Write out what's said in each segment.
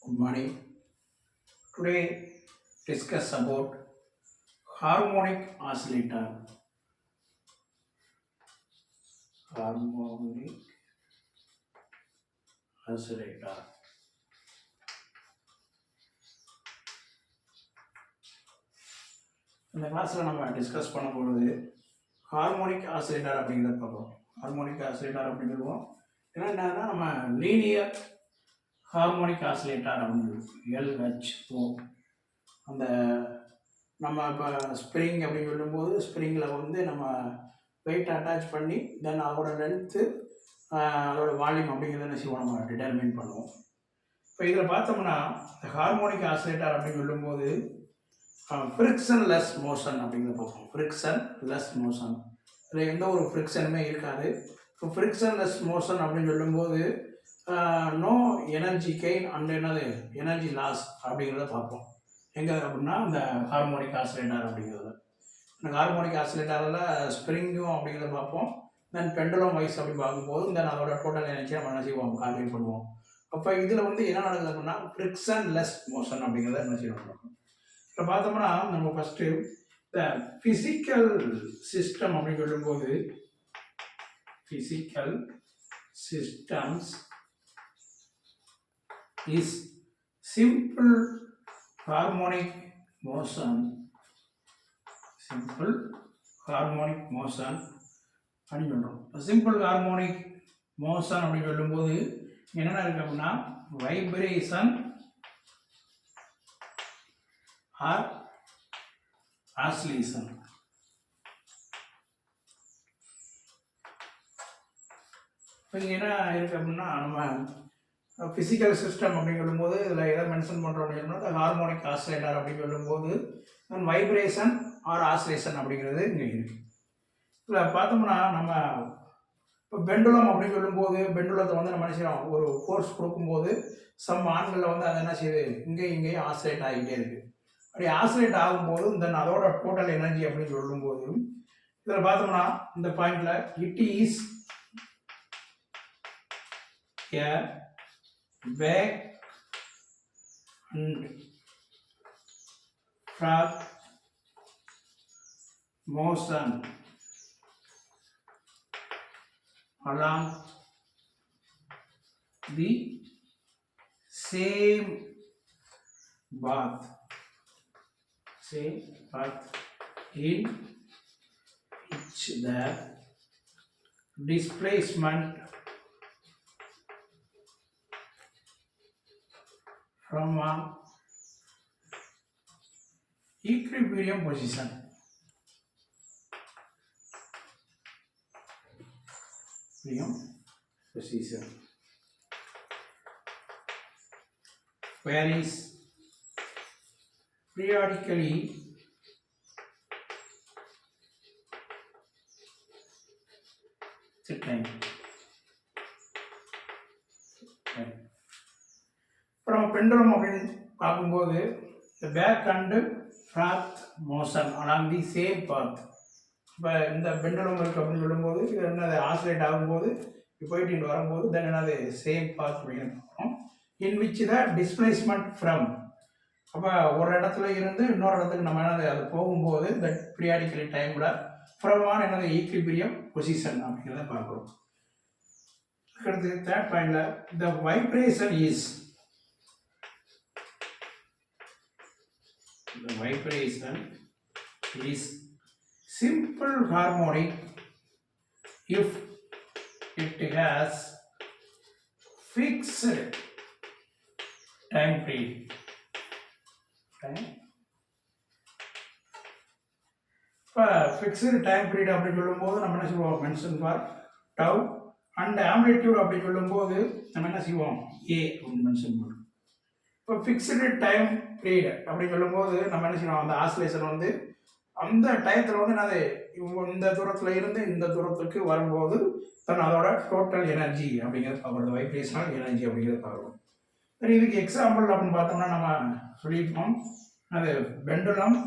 Good morning. Today discuss about harmonic oscillator. Harmonic oscillator. இந்த கிளாஸில் நம்ம டிஸ்கஸ் பண்ண போகிறது ஹார்மோனிக் ஆசிலேட்டர் அப்படிங்கிறத பார்ப்போம். ஹார்மோனிக் ஆசிலேட்டர் அப்படிங்கிறதும் என்னென்னா நம்ம லீனியர் ஹார்மோனிக் ஆசிலேட்டர் அப்படின்னு LHO. அந்த நம்ம இப்போ ஸ்ப்ரிங் அப்படின்னு சொல்லும்போது ஸ்ப்ரிங்கில் வந்து நம்ம வெயிட் அட்டாச் பண்ணி தென் அதோட லென்த்து அதோட வால்யூம் அப்படிங்கிறத என்ன செய்வோம் நம்ம டிட்டர்மின் பண்ணுவோம். இப்போ இதில் பார்த்தோம்னா இந்த ஹார்மோனிக் ஆசிலேட்டர் அப்படின்னு சொல்லும்போது ஃப்ரிக்ஷன் லெஸ் மோஷன் அப்படிங்கிறத பார்ப்போம். ஃப்ரிக்ஷன் லெஸ் மோஷன், இதில் எந்த ஒரு ஃப்ரிக்ஷனுமே இருக்காது. இப்போ ஃப்ரிக்ஷன் லெஸ் மோஷன் அப்படின்னு சொல்லும்போது நோ எனர்ஜி கெயின் அண்ட் என்னது எனர்ஜி லாஸ் அப்படிங்கிறத பார்ப்போம். எங்கே அப்படின்னா இந்த ஹார்மோனிக் ஆசிலேட்டர் அப்படிங்கிறது. இந்த ஹார்மோனிக் ஆசிலேட்டரில் ஸ்ப்ரிங்கும் அப்படிங்கிறத பார்ப்போம். தென் பெண்டுலம் வைஸ் அப்படி பார்க்கும்போது தென் அதோட டோட்டல் எனர்ஜி நம்ம என்ன செய்வோம் கால்குலேட் பண்ணுவோம். அப்போ இதில் வந்து என்ன நடக்குது அப்படின்னா ஃப்ரிக்ஷன் லெஸ் மோஷன் அப்படிங்கிறத என்ன செய்யணும். இப்போ பார்த்தோம்னா நம்ம ஃபஸ்ட்டு இந்த ஃபிசிக்கல் சிஸ்டம் அப்படின்னு சொல்லும்போது physical systems is simple harmonic motion, simple harmonic motion அப்படின்னு சொல்கிறோம். சிம்பிள் ஹார்மோனிக் மோஷன் அப்படின்னு சொல்லும்போது என்னென்ன இருக்குது அப்படின்னா வைப்ரேஷன் ஆர் ஆசிலேஷன். இப்போ இங்கே என்ன இருக்குது அப்படின்னா நம்ம ஃபிசிக்கல் சிஸ்டம் அப்படின்னு சொல்லும்போது இதில் எதை மென்ஷன் பண்ணுறோம் அப்படின்னா ஹார்மோனிக் ஆசிலேட்டர் அப்படின்னு சொல்லும்போது வைப்ரேஷன் ஆர் ஆசிலேஷன் அப்படிங்கிறது இங்கே இருக்குது. இதில் பார்த்தோம்னா நம்ம இப்போ பெண்டுலம் அப்படின்னு சொல்லும்போது பெண்டுலத்தை வந்து நம்ம என்ன செய்யறோம் ஒரு ஃபோர்ஸ் கொடுக்கும்போது சம் ஆண்களில் வந்து அதை என்ன செய்யுது இங்கேயும் ஆசிலேட் ஆகிட்டே இருக்குது. அப்படி ஆசிலேட் ஆகும்போது தென் அதோட டோட்டல் எனர்ஜி அப்படின்னு சொல்லும்போது இதில் பார்த்தோம்னா இந்த பாயிண்ட்ல it is back and front motion along the same path in which the displacement from an equilibrium position varies periodically time. இப்போ நம்ம பெண்டுலம் அப்படின்னு பார்க்கும்போது இந்த back and forth motion along the same path. இப்போ இந்த பெண்டுலம் இருக்குது அப்படின்னு சொல்லும்போது இது என்னது ஆசிலேட் ஆகும்போது போயிட்டு இங்கே வரும்போது தென் என்னது சேம் பாத் அப்படின்னு பார்க்குறோம். In which the displacement from, அப்போ ஒரு இடத்துல இருந்து இன்னொரு இடத்துக்கு நம்ம என்னது அது போகும்போது இந்த பீரியாடிக்கலி டைமில் ஃப்ரமான என்னது ஈக்விபிரியம் பொசிஷன் அப்படிங்கிறத பார்க்குறோம். அடுத்து தேர்ட் பாயிண்ட்ல த vibration is the vibration is simple harmonic if it has fixed time period. இப்போ ஃபிக்ஸ்டு டைம் பீரியட் அப்படின்னு சொல்லும்போது நம்ம என்ன செய்வோம் mention for tau and amplitude அப்படின்னு சொல்லும்போது நம்ம என்ன செய்வோம் ஏ அப்படின்னு மென்ஷன் பண்ணுறோம். இப்போ ஃபிக்ஸ்டு டைம் பீரியட் அப்படின்னு சொல்லும்போது நம்ம என்ன செய்யணும் அந்த ஆசிலேஷன் வந்து அந்த டயத்தில் வந்து என்னது இந்த தூரத்தில் இருந்து இந்த தூரத்துக்கு வரும்போது தன் அதோட டோட்டல் எனர்ஜி அப்படிங்கிறது பார்க்குறது வைப்ரேஷனல் எனர்ஜி அப்படிங்கிறது பார்க்குறோம். சரி, இதுக்கு எக்ஸாம்பிள் அப்படின்னு பார்த்தோம்னா நம்ம சொல்லியிருப்போம் அது பெண்டுலம்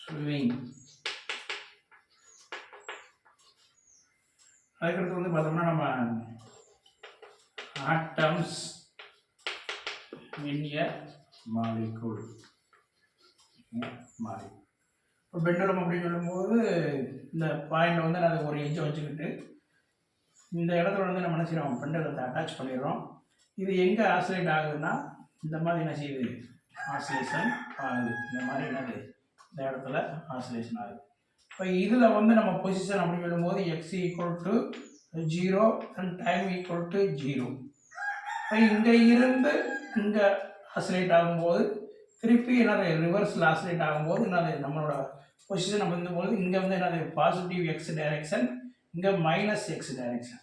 ஸ்விங். அதுக்கடுத்து வந்து பார்த்தோம்னா நம்ம atoms in a molecule. இப்போ பெண்டுலம் அப்படின்னு சொல்லும்போது இந்த பாயிண்ட் வந்து நான் ஒரு எஜ்ஜை வச்சுக்கிட்டு இந்த இடத்துல வந்து நம்ம என்ன செய்யறோம், பெண்டுலத்தை அட்டாச் பண்ணிடுறோம். இது எங்கே ஆசிலேட் ஆகுதுன்னா இந்த மாதிரி என்ன செய்யுது, ஆசிலேஷன் ஆகுது. இந்த மாதிரி என்னது, இந்த இடத்துல ஆசிலேஷன் ஆகுது. இப்போ இதில் வந்து நம்ம பொசிஷன் அப்படின்னு சொல்லும்போது X equal to 0 and time equal to 0. இப்போ இங்கே இருந்து இங்கே ஆசிலேட் ஆகும்போது திருப்பி என்னது ரிவர்ஸில் ஆசிலேட் ஆகும்போது என்னது நம்மளோட பொசிஷன் வந்தும்போது இங்கே வந்து என்னது பாசிட்டிவ் எக்ஸ் டைரெக்ஷன், இங்கே மைனஸ் எக்ஸ் டைரெக்ஷன்.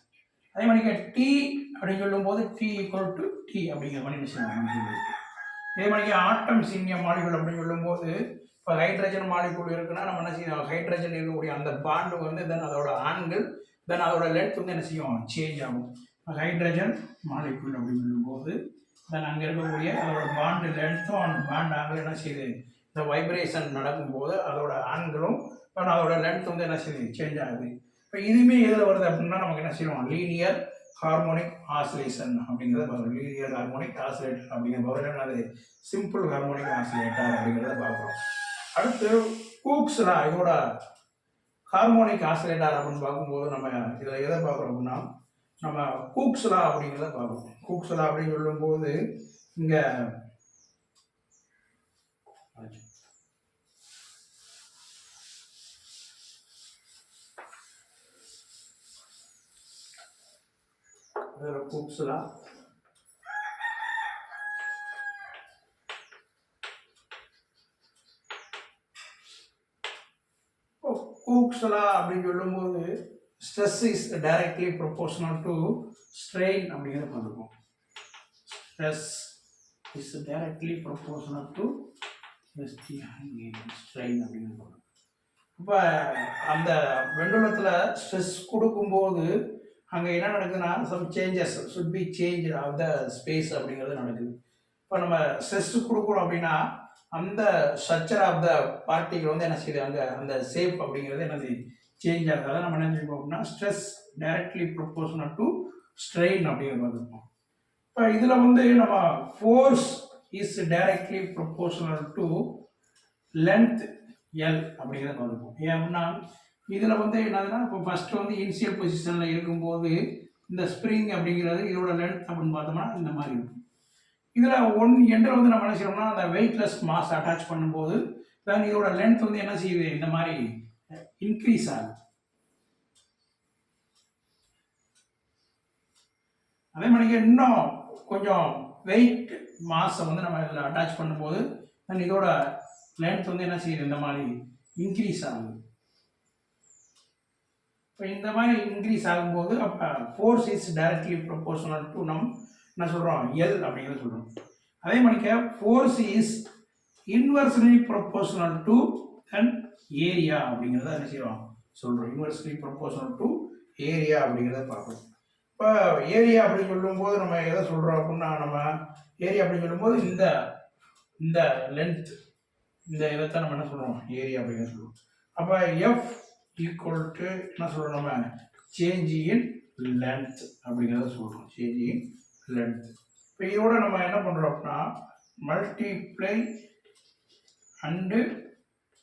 அதே மாதிரி டி அப்படின்னு சொல்லும்போது டி ஈக்குவல் டு டி அப்படிங்கிற மாதிரி விஷயம். இதே மாதிரி ஆட்டம்ஸ் இன் எ மாலிகுல் அப்படின்னு சொல்லும்போது இப்போ ஹைட்ரஜன் மாலிகுல் இருக்குன்னா நம்ம என்ன செய்யணும், ஹைட்ரஜன் இருக்கக்கூடிய அந்த பாண்டு வந்து தென் அதோட ஆங்கிள் தென் அதோட லென்த் வந்து என்ன செய்யும், சேஞ்ச் ஆகும். ஹைட்ரஜன் மாலிகுல் அப்படின்னு சொல்லும்போது தென் அங்கே இருக்கக்கூடிய அதோட பாண்டு லென்த்தும் அந்த பாண்ட் ஆங்கிள் என்ன செய்யுது, இந்த வைப்ரேஷன் நடக்கும்போது அதோட ஆங்கிளும் அதோட லென்த் வந்து என்ன செய்யுது, சேஞ்ச் ஆகுது. இப்போ இதுவுமே எதில் வருது அப்படின்னா நமக்கு என்ன செய்வோம், லீனியர் ஹார்மோனிக் ஆசிலேஷன் அப்படிங்கிறத பார்க்குறோம். லீனியர் ஹார்மோனிக் ஆசிலேட்டர் அப்படிங்கிற பதில் அது சிம்பிள் ஹார்மோனிக் ஆசிலேட்டர் அப்படிங்கிறத பார்க்குறோம். அடுத்து கூக்ஸ்லா இதோட ஹார்மோனிக் ஆசிலேட்டர் அப்படின்னு பார்க்கும்போது நம்ம இதில் எதை பார்க்குறோம் அப்படின்னா நம்ம கூக்ஸ்லா அப்படிங்கிறத பார்க்குறோம். கூக்ஸ்லா அப்படின்னு சொல்லும்போது இங்கே கூக்ஸ்லா கூக்ஸ்லா அப்படின்னு சொல்லும்போது stress is directly proportional to strain அப்படிங்கிறத பார்த்துருக்கோம். Stress is directly proportional to strain அப்படிங்கிறது பார்க்கணும். இப்போ அந்த பெண்டுலத்தில் ஸ்ட்ரெஸ் கொடுக்கும்போது அங்கே என்ன நடக்குதுன்னா some changes should be change of the space அப்படிங்கிறது நடக்குது. இப்போ நம்ம ஸ்ட்ரெஸ் கொடுக்குறோம் அப்படின்னா அந்த ஸ்ட்ரக்சர் ஆஃப் த பார்ட்டிகள் வந்து என்ன செய்யுது, அங்கே அந்த ஷேப் அப்படிங்கிறது என்னது சேஞ்ச் ஆகுது. அதை நம்ம என்ன செய்வோம் அப்படின்னா stress directly proportional to strain அப்படிங்கிற மாதிரி இருக்கும். இப்போ இதில் வந்து நம்ம force is directly proportional to length L அப்படிங்கிறத பார்த்துப்போம். ஏன் அப்படின்னா இதில் வந்து என்னதுன்னா இப்போ ஃபஸ்ட்டு வந்து இனிஷியல் பொசிஷனில் இருக்கும்போது இந்த ஸ்ப்ரிங் அப்படிங்கிறது இதோட லென்த் அப்படின்னு பார்த்தோம்னா இந்த மாதிரி இருக்கும். இதில் ஒன் எண்டில் வந்து நம்ம என்ன செய்யணும்னா அந்த வெயிட்லெஸ் மாஸ் அட்டாச் பண்ணும்போது தென் இதோட லென்த் வந்து என்ன செய்யுது, இந்த மாதிரி இன்க்ரீஸ் ஆகுது. அதே மாதிரி இன்னும் கொஞ்சம் வெயிட் மாஸை வந்து நம்ம இதில் அட்டாச் பண்ணும்போது தென் இதோட லென்த் வந்து என்ன செய்யுது, இந்த மாதிரி இன்க்ரீஸ் ஆகுது. இப்போ இந்த மாதிரி இன்க்ரீஸ் ஆகும்போது அப்போ force is directly proportional to நம் என்ன சொல்கிறோம், எல் அப்படிங்கிறத சொல்கிறோம். அதே மாதிரிக்க force is inversely proportional to and area அப்படிங்கிறத என்ன செய்கிறோம் சொல்கிறோம். இன்வெர்ஸ்லி ப்ரொபோர்ஷனல் டு ஏரியா அப்படிங்கிறத பார்க்கணும். இப்போ ஏரியா அப்படின்னு சொல்லும்போது நம்ம எதை சொல்கிறோம் அப்படின்னா நம்ம ஏரியா அப்படின்னு சொல்லும்போது இந்த லென்த் இந்த இதைத்தான் நம்ம என்ன சொல்கிறோம் ஏரியா அப்படின்னு சொல்லுவோம். அப்போ எஃப் ஈக்குவல் டு என்ன சொல்கிறோம் நம்ம சேஞ்ச் இன் லென்த் அப்படிங்கிறத சொல்கிறோம், சேஞ்ச் இன் லென்த். இப்போ இதோட நம்ம என்ன பண்ணுறோம் அப்படின்னா multiply and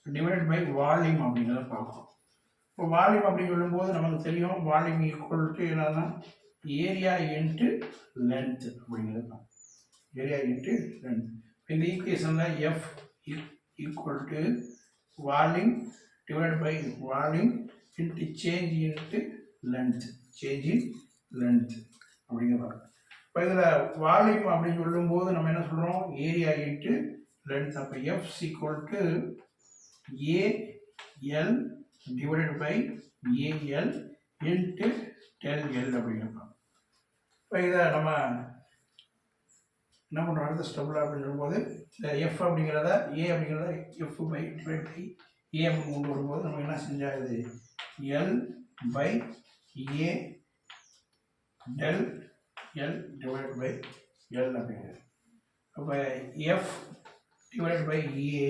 divide by volume அப்படிங்கிறத பார்க்கணும். இப்போ வால்யூம் அப்படின்னு சொல்லும்போது நமக்கு தெரியும் வால்யூம் ஈக்குவல் டு என்னன்னா ஏரியா இன்ட்டு லென்த் அப்படிங்கிறது தான், ஏரியா இன்ட்டு லென்த். இந்த ஈக்குவேஷனில் F equal to volume divide by volume into change into length, change in length அப்படிங்கிறது. இப்போ இதில் வால்யூம் அப்படின்னு சொல்லும்போது நம்ம என்ன சொல்கிறோம் ஏரியா இன்ட்டு லென்த். அப்போ F equal to AL divided by AL into 10L அப்படிங்கிறோம். இப்போ இதை நம்ம என்ன பண்ணுறோம் அடுத்த ஸ்டெப்பில் அப்படின்னு சொல்லும்போது இந்த எஃப் அப்படிங்கிறத ஏ அப்படிங்கிறத F by divide by A அப்படின்னு கொண்டு வரும்போது நம்ம என்ன செஞ்சாது L by A del L divide by L அப்படிங்கிறது. அப்போ F divide by A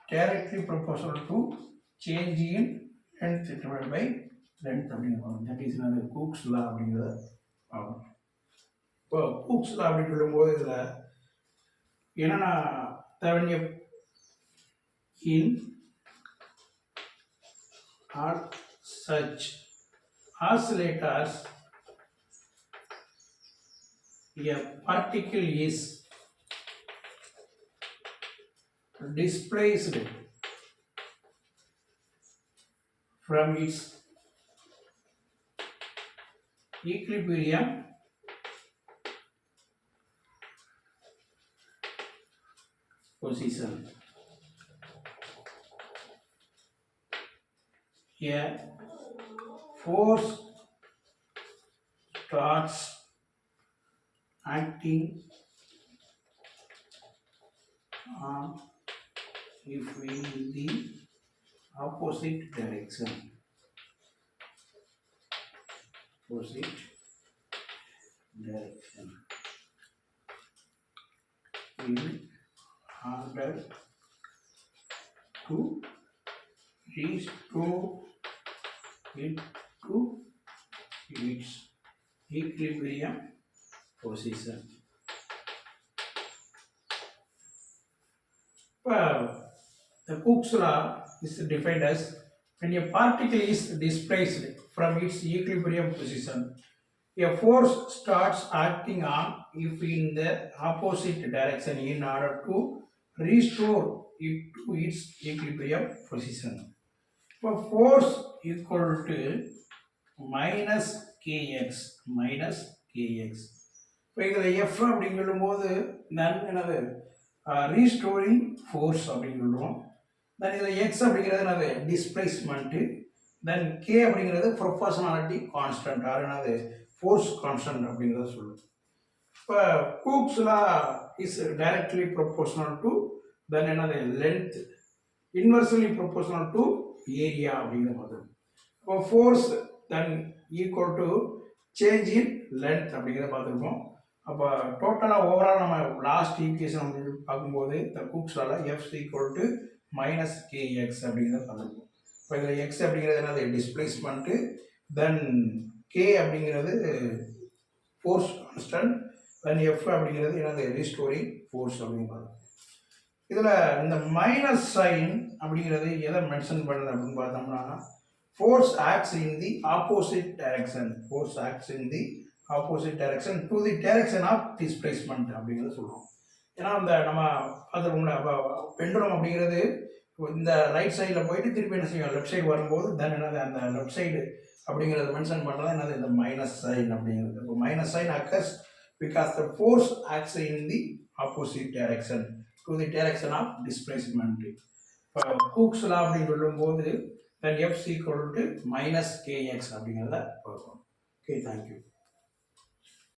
directly proportional to change in length divide by length அப்படிங்கிறோம். தட் இஸ் அது கூக்ஸ் லா அப்படிங்கிறத பார்க்கணும். இப்போ ஹூக்ஸ் அப்படின்னு சொல்லும்போது இதில் என்னென்னா தேவைய in are such oscillators a particle is displaced from its equilibrium position. A force starts acting on if in the opposite direction. Opposite direction. In order to restore it to its equilibrium position. The Hooke's law is defined as when a particle is displaced from its equilibrium position, a force starts acting on it in the opposite direction in order to restore it to its equilibrium position. Force equal to minus kx minus kx. இப்போ இதில் F அப்படின்னு சொல்லும்போது நான் என்னது restoring force அப்படின்னு சொல்லுவோம். தென் இதில் X அப்படிங்கிறது என்னது டிஸ்பிளேஸ்மெண்ட்டு. தென் கே அப்படிங்கிறது ப்ரொபோர்ஷனாலிட்டி கான்ஸ்டன்ட் ஆர் என்னது ஃபோர்ஸ் கான்ஸ்டன்ட் அப்படிங்கிறத சொல்லுவோம். இப்போ Hooke's law is directly proportional to then என்னது length inversely proportional to area அப்படிங்கிற மாதிரி. இப்போ force then equal to change in length அப்படிங்கிறத பார்த்துருக்கோம். அப்போ டோட்டலாக ஓவரால் நம்ம லாஸ்ட் ஈக்குவேஷன் அப்படின்னு பார்க்கும்போது இந்த ஹூக்ஸ் லால F equal to minus K X அப்படிங்கிறத பார்த்துருக்கோம். இப்போ இதில் எக்ஸ் அப்படிங்கிறது என்னது டிஸ்பிளேஸ்மெண்ட்டு, தென் கே அப்படிங்கிறது ஃபோர்ஸ் கான்ஸ்டன்ட், தென் எஃப் அப்படிங்கிறது என்னது ரீஸ்டோரிங் ஃபோர்ஸ் அப்படிங்கிறது. இதில் இந்த மைனஸ் சைன் அப்படிங்கிறது எதை மென்ஷன் பண்ணுது அப்படின்னு பார்த்தோம்னா force acts in the opposite direction. Force acts in the opposite direction to the direction of displacement அப்படிங்கிறத சொல்லுவோம். ஏன்னா அந்த நம்ம பார்த்துருக்கோம்ல அப்போ பெண்டுலம் அப்படிங்கிறது இந்த ரைட் சைடில் போயிட்டு திருப்பி என்ன செய்யும் லெஃப்ட் சைடு வரும்போது தென் என்னது அந்த லெஃப்ட் சைடு அப்படிங்கிறத மென்ஷன் பண்ணுறது என்னது இந்த மைனஸ் சைன் அப்படிங்கிறது. இப்போ minus sign occurs because the force acts in the opposite direction to the direction of displacement. இப்போ ஹூக்ஸ் லா அப்படின்னு சொல்லும்போது then f is equal to minus kx அப்படிங்கிறத பார்க்கணும். Okay, thank you.